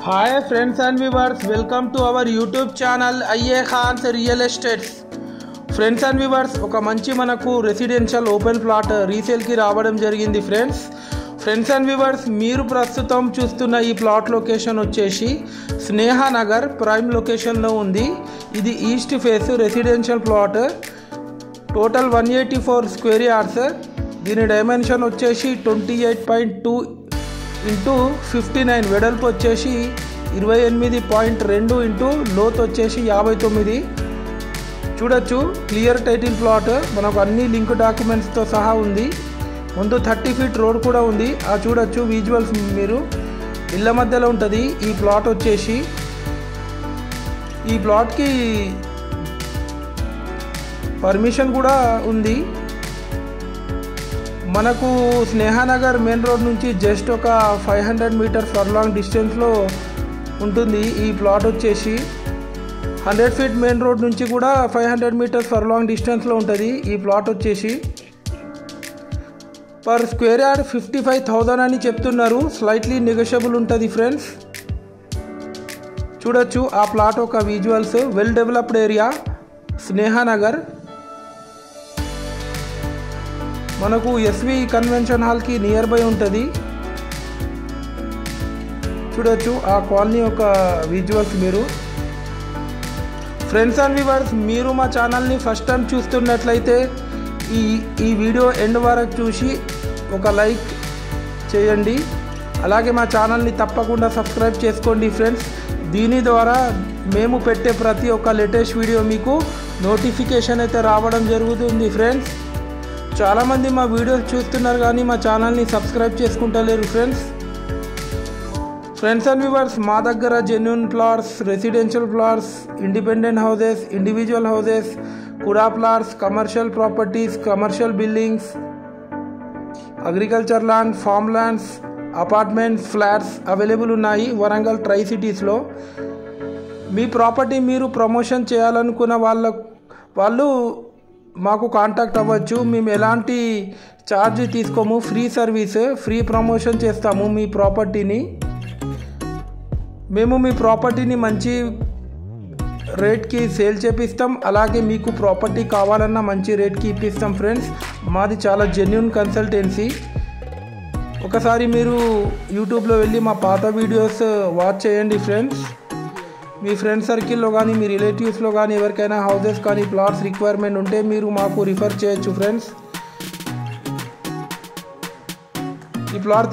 Hi friends and viewers, welcome to our YouTube channel IA Khan's Real Estates. Friends and viewers, ఒక మంచి మనకు residential open plot రీసేల్కి రావడం జరిగింది. Friends and viewers, మీరు ప్రస్తుతం చూస్తున్న ఈ ప్లాట్ లొకేషన్ వచ్చేసి స్నేహనగర్ ప్రైమ్ లొకేషన్లో ఉంది. ఇది east face residential plot. Total 184 square yards. దీని డైమెన్షన్ వచ్చేసి 28.2 ఇంటూ 59, వెడల్పు వచ్చేసి 28.2 ఇంటూ లోతు వచ్చేసి 59. చూడొచ్చు, క్లియర్ టైటిల్ ప్లాట్. మనకు అన్ని లింక్ డాక్యుమెంట్స్తో సహా ఉంది. ముందు 30 ఫీట్ రోడ్ కూడా ఉంది. ఆ చూడొచ్చు విజువల్స్ మీరు. ఇళ్ళ మధ్యలో ఉంటుంది ఈ ప్లాట్ వచ్చేసి. ఈ ప్లాట్కి పర్మిషన్ కూడా ఉంది. మనకు స్నేహనగర్ మెయిన్ రోడ్ నుంచి జస్ట్ ఒక 500 మీటర్స్ ఫర్లాంగ్ డిస్టెన్స్లో ఉంటుంది ఈ ప్లాట్ వచ్చేసి. 100 ఫీట్ మెయిన్ రోడ్ నుంచి కూడా 500 మీటర్స్ ఫర్లాంగ్ డిస్టెన్స్లో ఉంటుంది ఈ ప్లాట్ వచ్చేసి. పర్ స్క్వేర్ యార్డ్ 55,000 అని చెప్తున్నారు. స్లైట్లీ నెగోషియబుల్ ఉంటుంది ఫ్రెండ్స్. చూడొచ్చు ఆ ప్లాట్ ఒక visuals. Well developed area Snehanagar. మనకు ఎస్వి కన్వెన్షన్ హాల్కి నియర్ బై ఉంటుంది. చూడొచ్చు ఆ కాలనీ ఒక విజువల్స్ మీరు. ఫ్రెండ్స్ అండ్ వ్యూవర్స్, మీరు మా ఛానల్ని ఫస్ట్ టైం చూస్తున్నట్లయితే ఈ వీడియో ఎండ్ వరకు చూసి ఒక లైక్ చేయండి. అలాగే మా ఛానల్ని తప్పకుండా సబ్స్క్రైబ్ చేసుకోండి ఫ్రెండ్స్. దీని ద్వారా మేము పెట్టే ప్రతి ఒక్క లేటెస్ట్ వీడియో మీకు నోటిఫికేషన్ అయితే రావడం జరుగుతుంది ఫ్రెండ్స్. చాలామంది మా వీడియోస్ చూస్తున్నారు కానీ మా ఛానల్ని సబ్స్క్రైబ్ చేసుకుంటలేరు ఫ్రెండ్స్. ఫ్రెండ్స్ అండ్ వ్యూవర్స్, మా దగ్గర genuine plots, residential plots, independent houses, individual houses, KUDA plots, commercial properties, commercial buildings, agriculture land, farm lands, apartments, flats available ఉన్నాయి వరంగల్ ట్రై సిటీస్లో. మీ ప్రాపర్టీ మీరు ప్రమోషన్ చేయాలనుకున్న వాళ్ళు మాకు కాంటాక్ట్ అవ్వచ్చు. మేము ఎలాంటి ఛార్జ్ తీసుకోము. ఫ్రీ సర్వీస్, ఫ్రీ ప్రమోషన్ చేస్తాము మీ ప్రాపర్టీని. మేము మీ ప్రాపర్టీని మంచి రేట్కి సేల్ చేపిస్తాం. అలాగే మీకు ప్రాపర్టీ కావాలన్నా మంచి రేట్కి ఇప్పిస్తాం ఫ్రెండ్స్. మాది చాలా జెన్యూన్ కన్సల్టెన్సీ. ఒకసారి మీరు యూట్యూబ్లో వెళ్ళి మా పాత వీడియోస్ వాచ్ చేయండి ఫ్రెండ్స్. మీ ఫ్రెండ్ సర్కిల్లో కానీ మీ రిలేటివ్స్లో కానీ ఎవరికైనా హౌసెస్ కానీ ప్లాట్స్ రిక్వైర్మెంట్ ఉంటే మీరు మాకు రిఫర్ చేయొచ్చు ఫ్రెండ్స్. ఈ ప్లాట్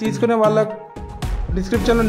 తీసుకునే వాళ్ళ డిస్క్రిప్షన్లో